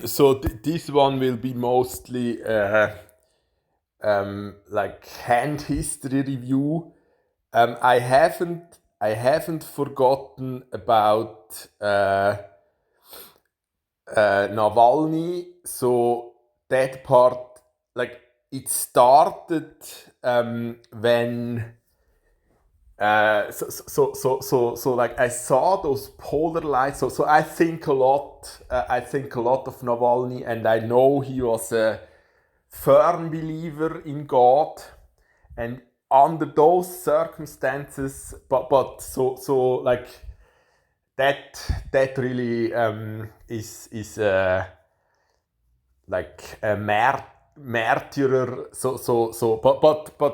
So this one will be mostly like hand history review. I haven't forgotten about Navalny. So that part, like it started when like I saw those polar lights. So I think a lot. I think a lot of Navalny, and I know he was a firm believer in God, and under those circumstances, but like that really is like a martyrer. But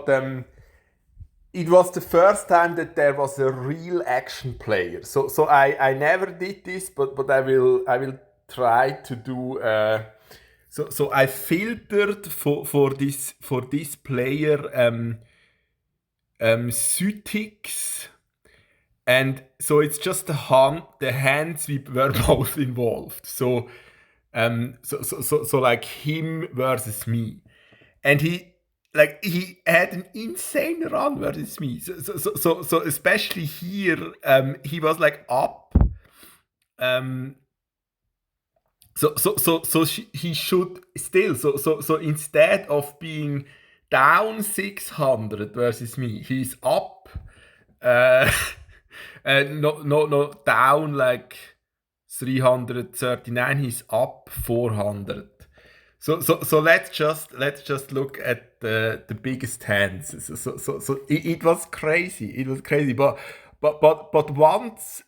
it was the first time that there was a real action player. So I never did this, but I will try to do. So I filtered for this player Cytics, and so it's just the hands we were both involved. So like him versus me, and he had an insane run versus me. So especially here, he was like up. Um, he should still. So instead of being down 600 versus me, he's up. Uh, and no down like 339. He's up 400. So let's just look at the biggest hands. So it was crazy. It was crazy. But once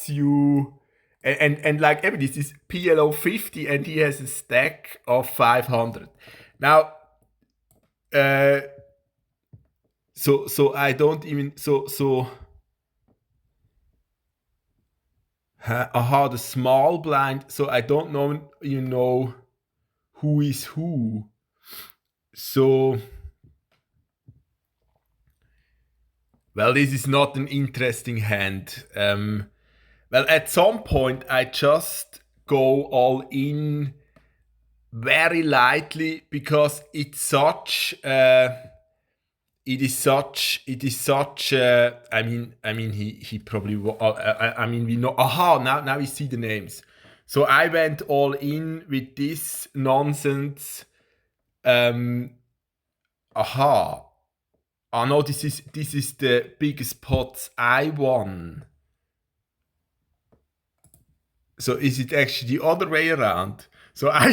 you and like this is PLO 50, and he has a stack of 500. Now, so I don't even the small blind. So I don't know, who is who. So, well, this is not an interesting hand. Well, at some point, I just go all in very lightly, because it is such. He probably. We know. Aha! Now we see the names. So I went all in with this nonsense. Aha! Oh no, this is the biggest pots I won. So is it actually the other way around? So I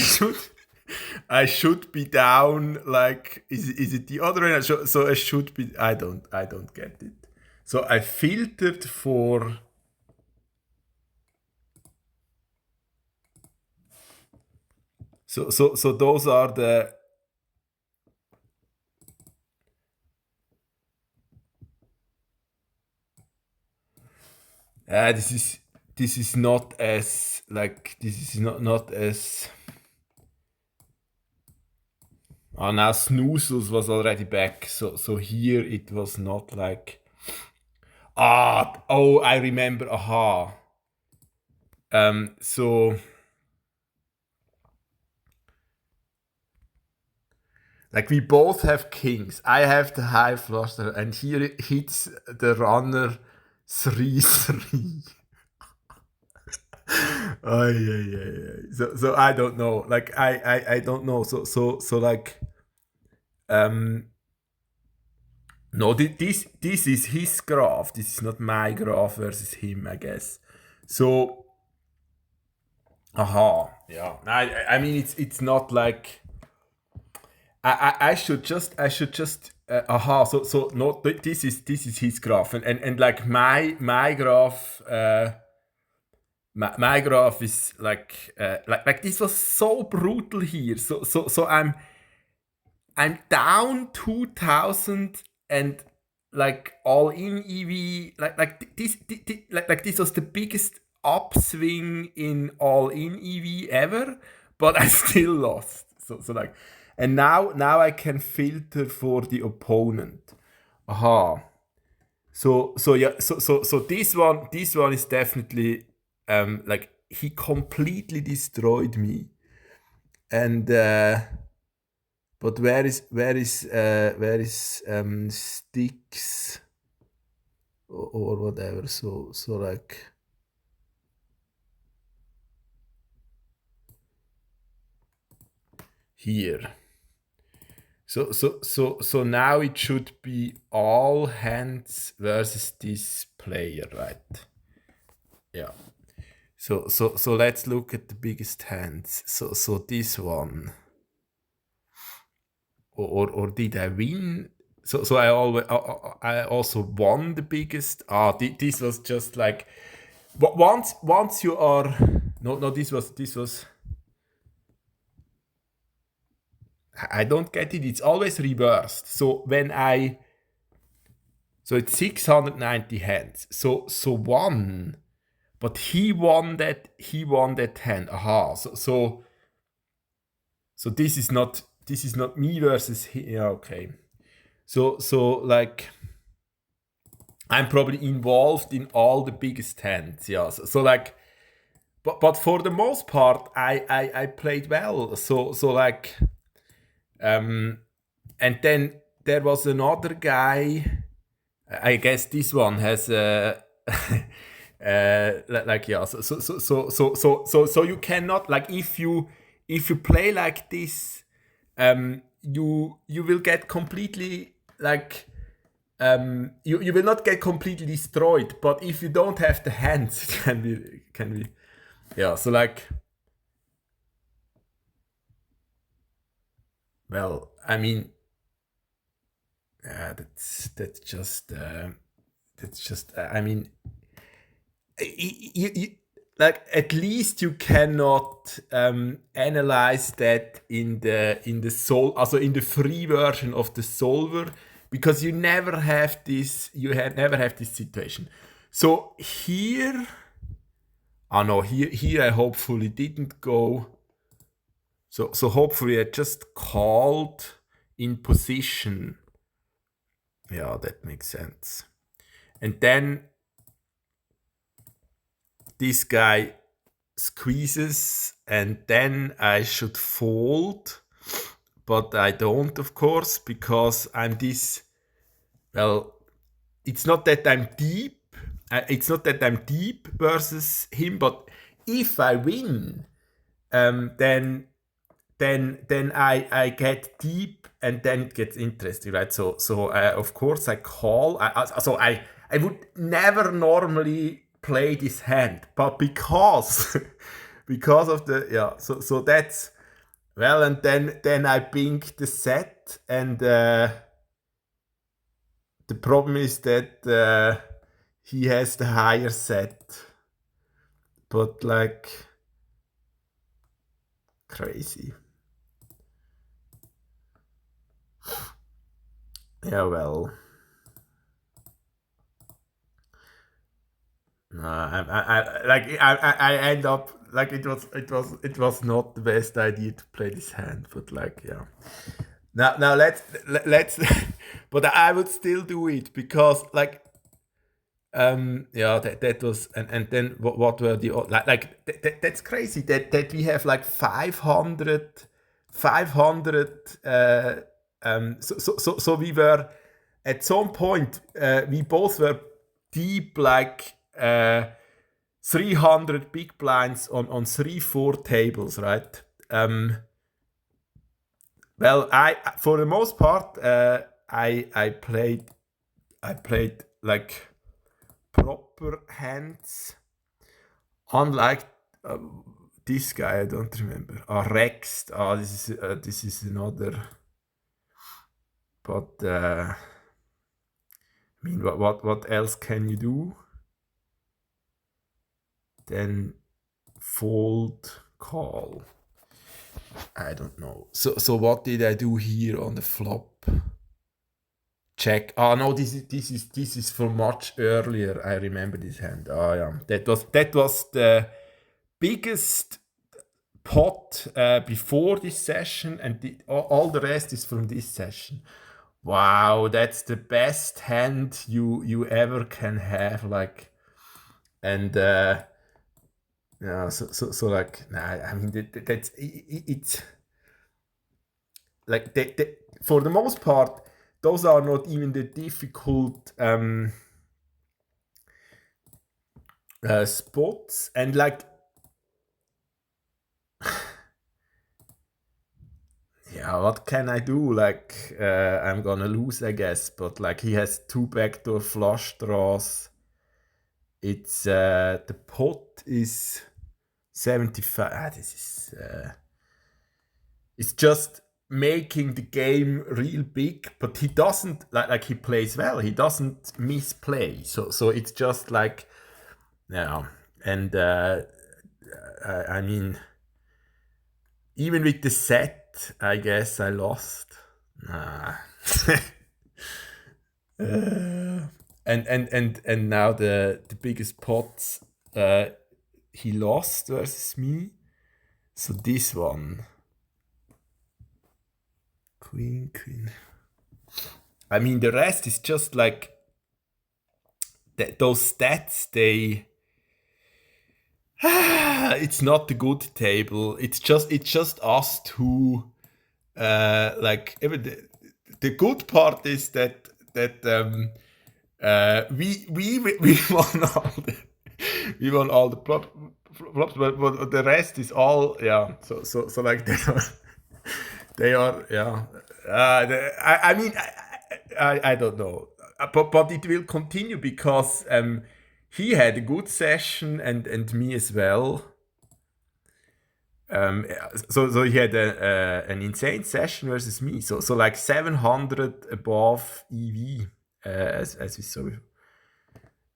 should be down. Like, is it the other way around? So I should be. I don't get it. So I filtered for. So those are the. This is not as like this is not as. Oh, now Snoozles was already back. So here it was not like. Oh, I remember. Aha. So like we both have kings. I have the high fluster, and here it hits the runner 3-3. Oh yeah. So I don't know. Like I don't know. So like um no, this is his graph. This is not my graph versus him, I guess. So yeah. It's not like I should just so no, this is his graph, and like my graph. My graph is like this was so brutal here. So I'm down 2,000, and like all in EV, like this was the biggest upswing in all in EV ever, but I still lost. So like, and now I can filter for the opponent. Aha. So yeah. So this one is definitely like he completely destroyed me. And but where is sticks or whatever? So like here. So now it should be all hands versus this player, right? Yeah. So let's look at the biggest hands. So this one, or did I win? So I also won the biggest. This was just like, but once you are no this was. I don't get it. It's always reversed. So it's 690 hands. So one, but he won that hand. Aha. So this is not me versus he. Yeah, okay. So like I'm probably involved in all the biggest hands. Yeah. So like, but for the most part, I played well. So like, and then there was another guy. I guess this one has like yeah. So you cannot, like, if you play like this, you will get completely like you will not get completely destroyed. But if you don't have the hands, it can be yeah. So like, well, I mean, that's just. I mean, you, like, at least you cannot analyze that in the also in the free version of the solver, because you never have this. Never have this situation. So here, no, here I hopefully didn't go. So hopefully I just called in position. Yeah, that makes sense. And then this guy squeezes, and then I should fold, but I don't, of course, because I'm this. Well, it's not that I'm deep. It's not that I'm deep versus him, but if I win, then I get deep, and then it gets interesting, right? So of course I call. I would never normally play this hand, but because because of the yeah. So that's well, and then I pink the set, and the problem is that he has the higher set, but like crazy. Yeah, well. No, I end up like it was not the best idea to play this hand, but like yeah. Now let's but I would still do it, because like yeah, that was, and then what were the that's crazy that we have like 500 so we were at some point we both were deep, like 300 big blinds on 3-4 tables, right? Well, I for the most part I played like proper hands, unlike this guy. I don't remember. Rex. This is another. But I mean, what else can you do? Then fold, call. I don't know. So what did I do here on the flop? Check. Oh no, this is from much earlier. I remember this hand. Oh yeah, that was the biggest pot before this session, and all the rest is from this session. Wow, that's the best hand you ever can have. Like, and Yeah, so like, nah, I mean, it's like, for the most part, those are not even the difficult spots. And like, yeah, what can I do? Like, I'm gonna lose, I guess. But like, he has two backdoor flush draws. It's the pot is 75. This is it's just making the game real big. But he doesn't like he plays well. He doesn't misplay. So it's just like, yeah. And I mean, even with the set, I guess I lost. Nah. And now the biggest pots he lost versus me. So this one, queen. I mean, the rest is just like those stats. It's not the good table. It's just us two. Like even the good part is that we won all the flops, but the rest is all, yeah. So like they are, yeah. I mean, I don't know, but it will continue because he had a good session and me as well. So he had an insane session versus me. So like 700 above EV, as we saw.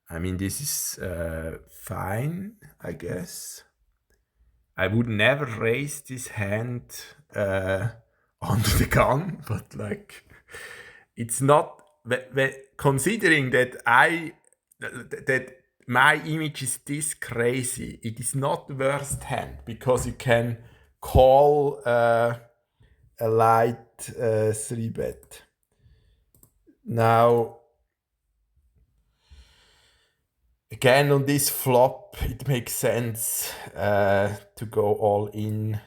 I mean, this is fine, I guess. I would never raise this hand under the gun, but like, it's not. Considering that my image is this crazy, it is not the worst hand because you can call a light 3-bet. Now, again, on this flop, it makes sense to go all in.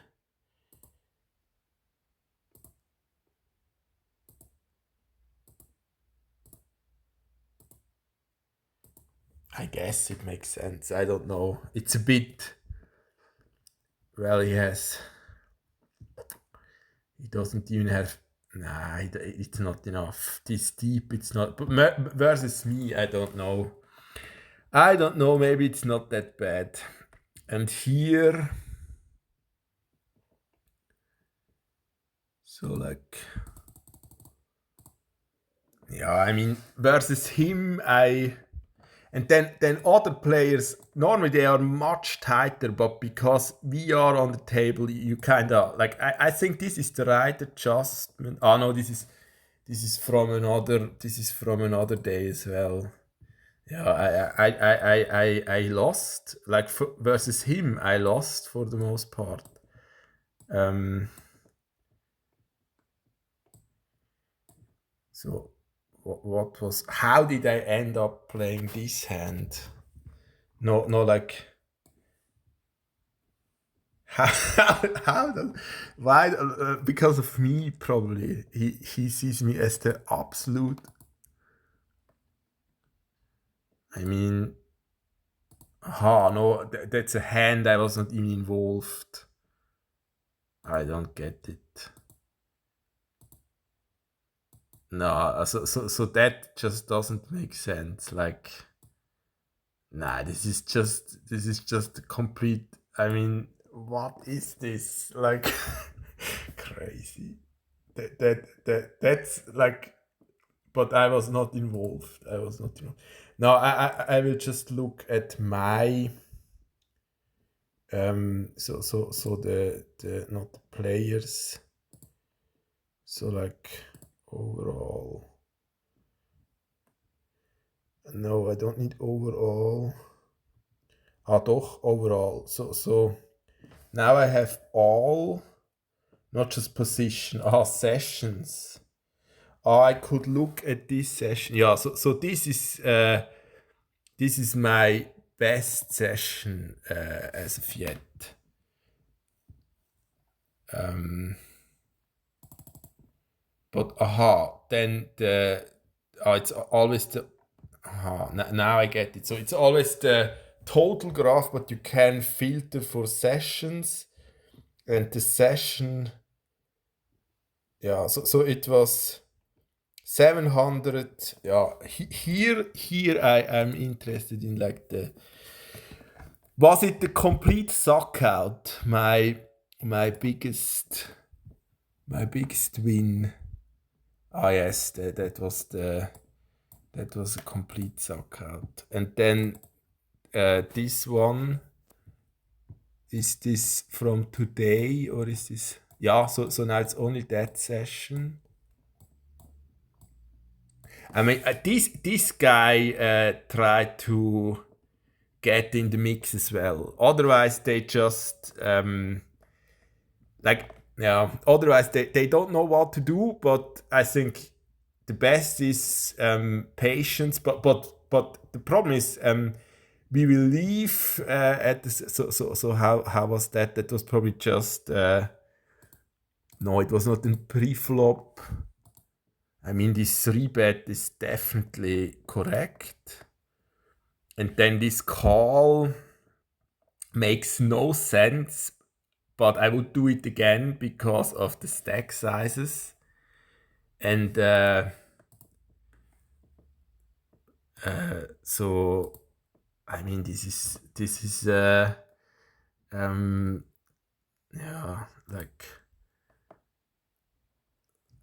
I guess it makes sense. I don't know. It's a bit. Well, he doesn't even have. Nah, it's not enough. This deep, it's not. But versus me, I don't know. Maybe it's not that bad. And here. So, like. Yeah, I mean, versus him, And then other players, normally they are much tighter, but because we are on the table, you kind of like. I think this is the right adjustment. Oh no, this is from another day as well. Yeah, I lost, like, versus him. I lost for the most part. So what was? How did I end up playing this hand? No, like. How why? Because of me, probably. He sees me as the absolute. I mean, no, that's a hand I was not even involved. I don't get it. No, so that just doesn't make sense. Like, nah, this is just a complete. I mean, what is this? Like, crazy. That's like. But I was not involved. No, I will just look at my so the not the players. So like overall. No, I don't need overall. Doch, overall. So now I have all, not just position. Sessions. I could look at this session. Yeah, so this is my best session as of yet. But then it's always the now I get it. So it's always the total graph, but you can filter for sessions, and the session, so it was 700. Here I am interested in like was it the complete suck out, my biggest win? Yes, that was a complete suck out. And then this one, is this from today or is this? Yeah, so now it's only that session. I mean, this guy tried to get in the mix as well. Otherwise, they just otherwise they don't know what to do. But I think the best is patience. But the problem is we will leave at the, so how was that? That was probably just no, it was not in pre-flop. I mean, this 3-bet is definitely correct. And then this call makes no sense, but I would do it again because of the stack sizes. And so, I mean, this is like,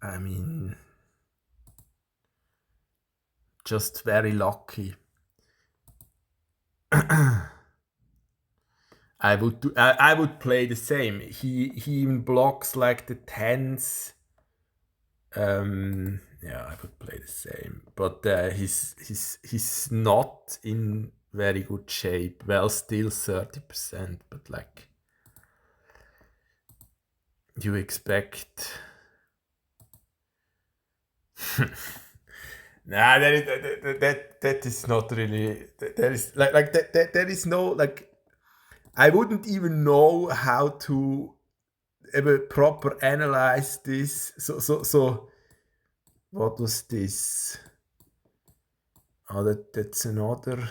I mean, just very lucky. I would play the same. He even blocks like the tens. I would play the same. But he's not in very good shape. Well, still 30%, but like you expect. Nah, that is not really. There is like that. There is no like. I wouldn't even know how to ever proper analyze this. So what was this? Oh, that's another.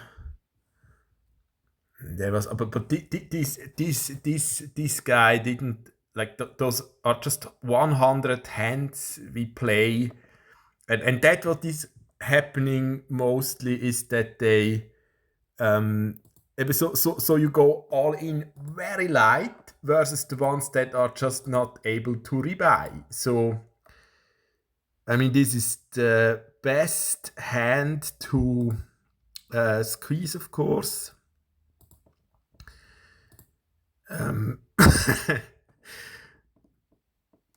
There was, but this guy didn't like those are just 100 hands we play, and that what is happening mostly is that they so you go all in very light versus the ones that are just not able to rebuy. So I mean, this is the best hand to squeeze, of course.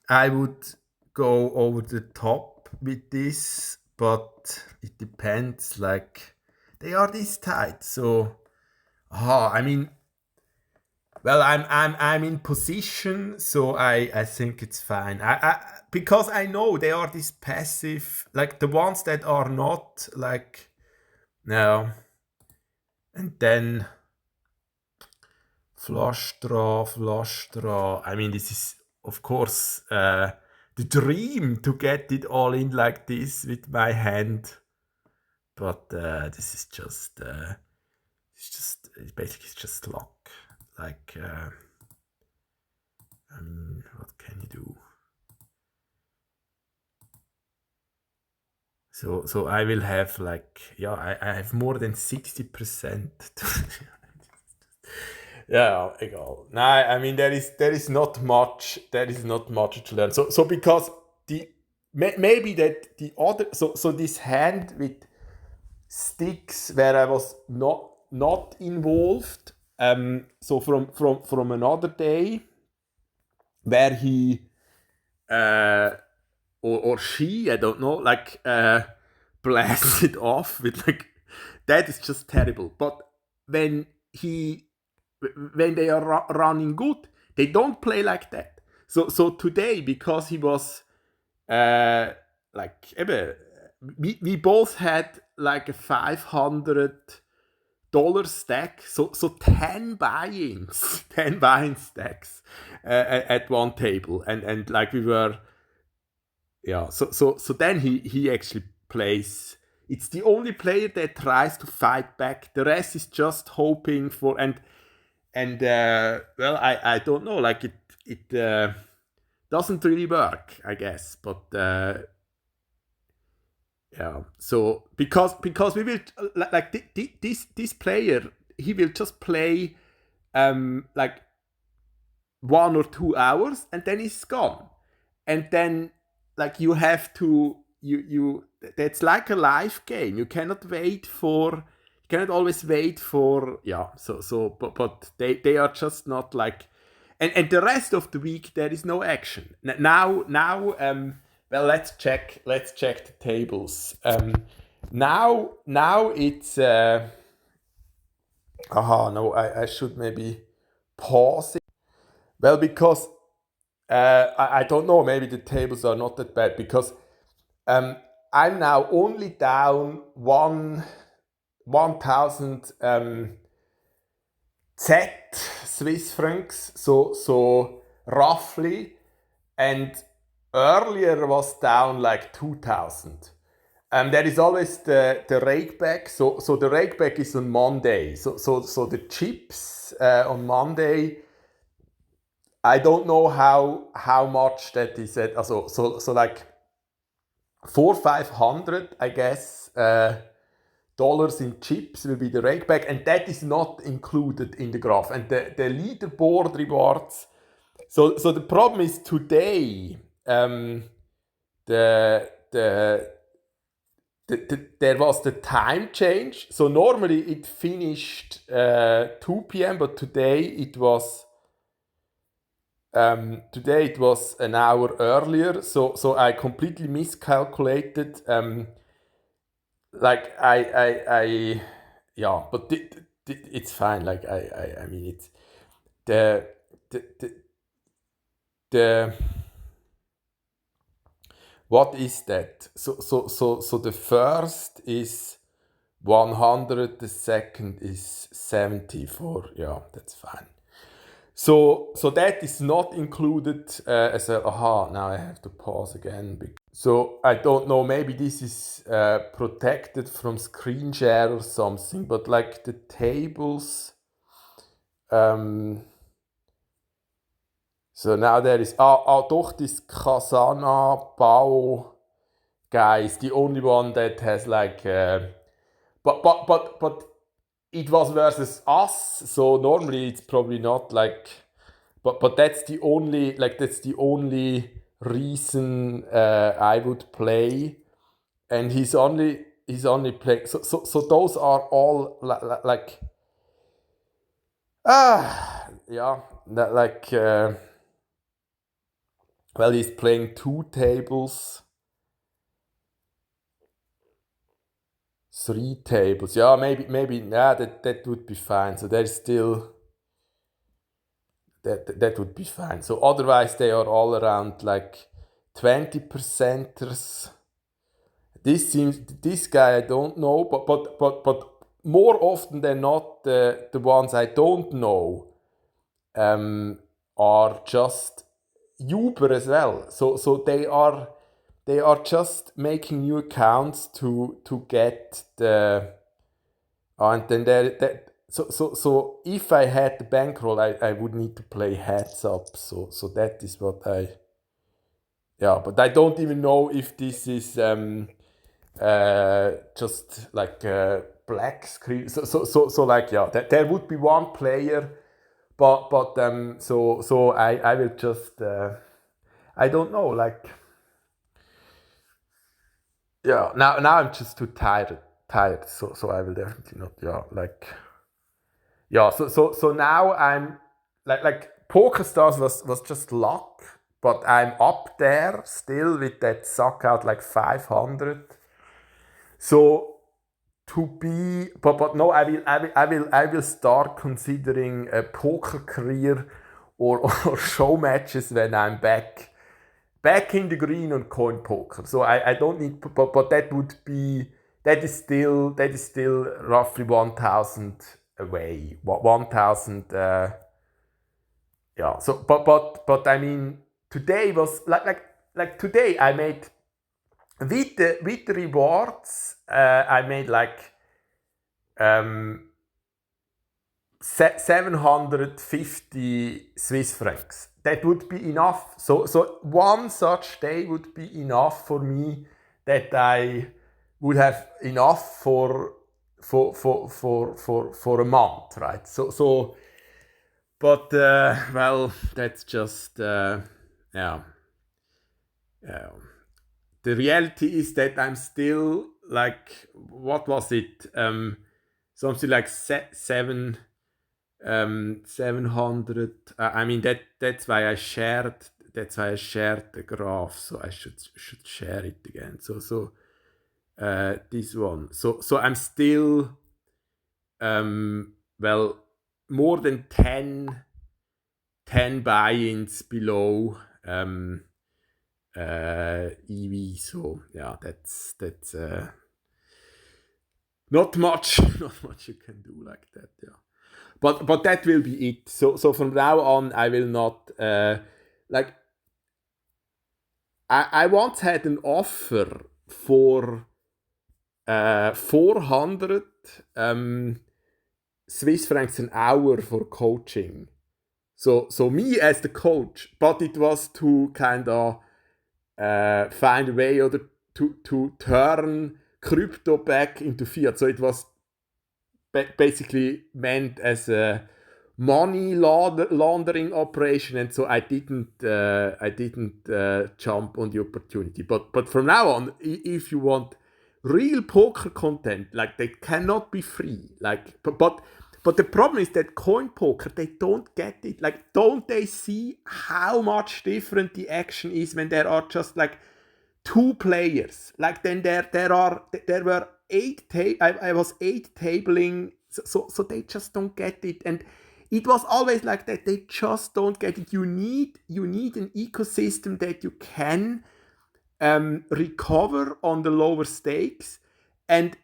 I would go over the top with this, but it depends. Like they are this tight, so I mean, well, I'm in position, so I think it's fine. I because I know they are this passive, like the ones that are not like no, and then flush draw. I mean, this is of course the dream to get it all in like this with my hand, but this is just it's just luck. Like, I mean, what can you do? So I will have like, I have more than 60%. Yeah, egal. No, I mean there is not much to learn. So because maybe that the other so this hand with sticks where I was not involved. So from another day where he or she, I don't know, like blasted off with like that is just terrible. But when they are running good, they don't play like that. So today, because he was like we both had like a $500 dollar stack, so 10 buy-ins, 10 buy-in stacks at one table, and like we were, yeah. So then he actually plays. It's the only player that tries to fight back. The rest is just hoping for and well, I don't know, like it doesn't really work, I guess, but yeah. So because we will like this player, he will just play like 1 or 2 hours and then he's gone, and then like you have to you that's like a live game. You cannot always wait for, yeah. But they are just not like, and the rest of the week there is no action. Now well, let's check the tables. Now it's no, I should maybe pause it. Well, because I don't know, maybe the tables are not that bad, because I'm now only down 1,000 Z Swiss francs, so roughly, and earlier was down like 2,000. There is always the rake back, so the rake back is on Monday, so the chips on Monday, I don't know how much that is at, also, so like 400-500, I guess, dollars in chips will be the rake back, and that is not included in the graph. And the leaderboard rewards. So the problem is today, there was the time change. So normally it finished 2 p.m., but today it was an hour earlier. So I completely miscalculated. Like I yeah, but it's fine. Like I mean, it's the what is that? So the first is 100, the second is 74. Yeah, that's fine. So that is not included as a, now I have to pause again. So I don't know, maybe this is protected from screen share or something, but like the tables, so now there is, doch, this Kasana Bao guy is the only one that has like, but it was versus us, so normally it's probably not like, but that's the only reason I would play, and he's only playing. So those are all like yeah, like well, he's playing 2 tables, 3 tables. Yeah, maybe yeah, that would be fine. So there's still that would be fine. So otherwise they are all around like 20%ers. This guy I don't know, but more often than not, the ones I don't know are just Uber as well. So they are just making new accounts to get the and then so if I had the bankroll, I would need to play heads up. So that is what yeah, but I don't even know if this is just like black screen. So like, yeah, there would be one player, but so I will just I don't know, like, yeah, now I'm just too tired. So I will definitely not, yeah, like, yeah. So now I'm like PokerStars was just luck, but I'm up there still with that suck out like 500. So to be, but no, I will start considering a poker career or show matches when I'm back in the green on coin poker. So I don't need, but that that is still roughly 1,000 away. 1,000. Yeah. So, but I mean, today was like today I made with the rewards. I made like 750 Swiss francs. That would be enough. So one such day would be enough for me, that I would have enough for a month, right? So but well, that's just yeah. The reality is that I'm still like, what was it? Something like 700. I mean, that's why I shared the graph. So I should share it again. So this one. So I'm still well, more than 10 buy-ins below EV. So yeah, that's not much you can do like that. Yeah, but that will be it. So from now on, I will not like. I once had an offer for 400 Swiss francs an hour for coaching. So me as the coach, but it was to kind of find a way or to turn crypto back into fiat. So it was basically meant as a money laundering operation, and so I didn't jump on the opportunity. But from now on, if you want real poker content, like, they cannot be free. Like, but the problem is that coin poker, they don't get it. Like, don't they see how much different the action is when there are just like 2 players? Like, then there were 8 I was 8 tabling, so they just don't get it. And it was always like that. They just don't get it. You need an ecosystem that you can recover on the lower stakes, and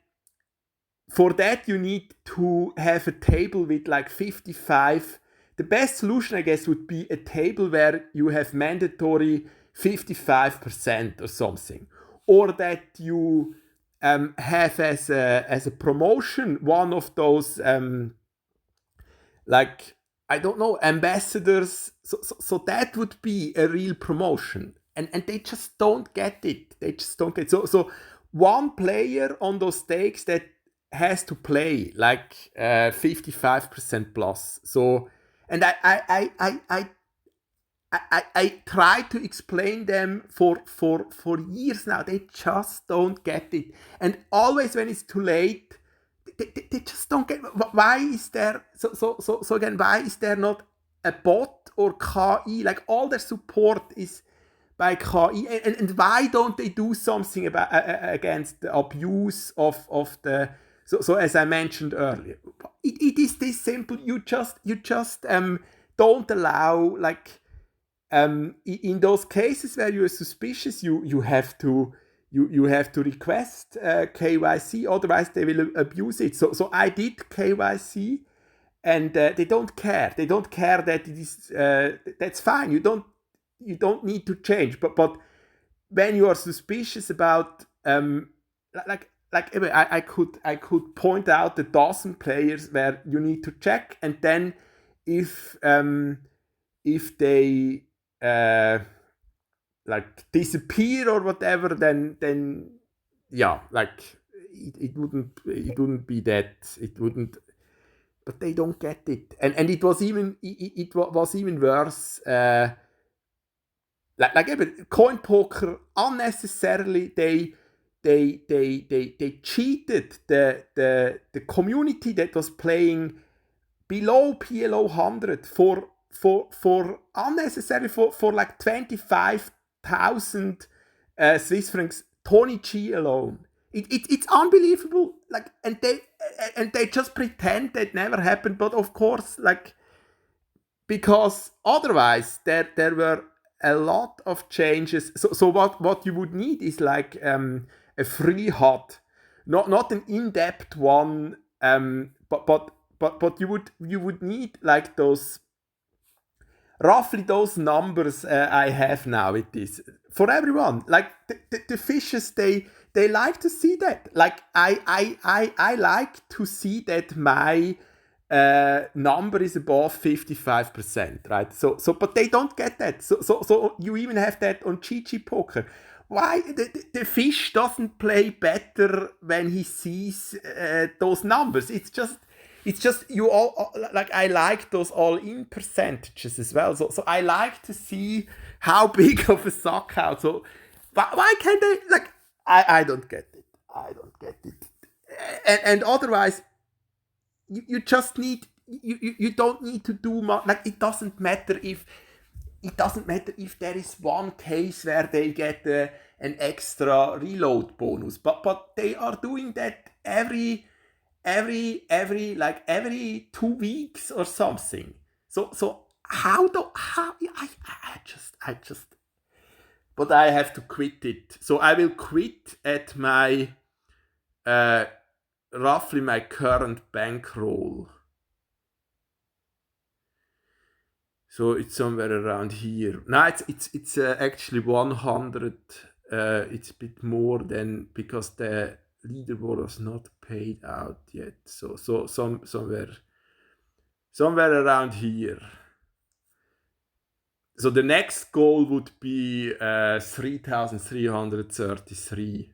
for that you need to have a table with like 55. The best solution, I guess, would be a table where you have mandatory 55% or something, or that you have as a promotion one of those like, I don't know, ambassadors. So that would be a real promotion, and they just don't get it. They just don't get it. So one player on those stakes that has to play like 55% plus. So, and I try to explain them for years now. They just don't get it, and always when it's too late, they just don't get. Why is there so again? Why is there not a bot or KI? Like, all their support is by KI, and why don't they do something about against the abuse of the? So as I mentioned earlier, it is this simple. You just don't allow, like, in those cases where you are suspicious, you have to request KYC, otherwise they will abuse it. So I did KYC, and they don't care. They don't care that it is. That's fine. You don't need to change. But when you are suspicious about like I could point out a dozen players where you need to check, and then if they like disappear or whatever, then yeah, like, it wouldn't be that, it wouldn't. But they don't get it, and it was even worse. Like coin poker, unnecessarily they cheated the community that was playing below PLO 100 for unnecessary for like 25,000 Swiss francs, Tony G alone. It's unbelievable. Like, and they just pretend that never happened. But of course, like, because otherwise there were a lot of changes. So what you would need is like a free HUD not an in-depth one, but you would need like those roughly those numbers I have now with this for everyone. Like the fishes, they like to see that. Like I like to see that my number is above 55%, right? So but they don't get that. So you even have that on GG Poker. Why the fish doesn't play better when he sees those numbers? It's just you all like I like those all-in percentages as well. So I like to see how big of a suck out. So why can't they like? I don't get it. I don't get it. And otherwise, you just need you don't need to do much. Like it doesn't matter if there is one case where they get an extra reload bonus, but they are doing that every 2 weeks or something. So how I just but I have to quit it. So I will quit at my roughly my current bankroll. So it's somewhere around here. No, it's actually 100. It's a bit more than because the leaderboard was not paid out yet. So somewhere around here. So the next goal would be 3,333.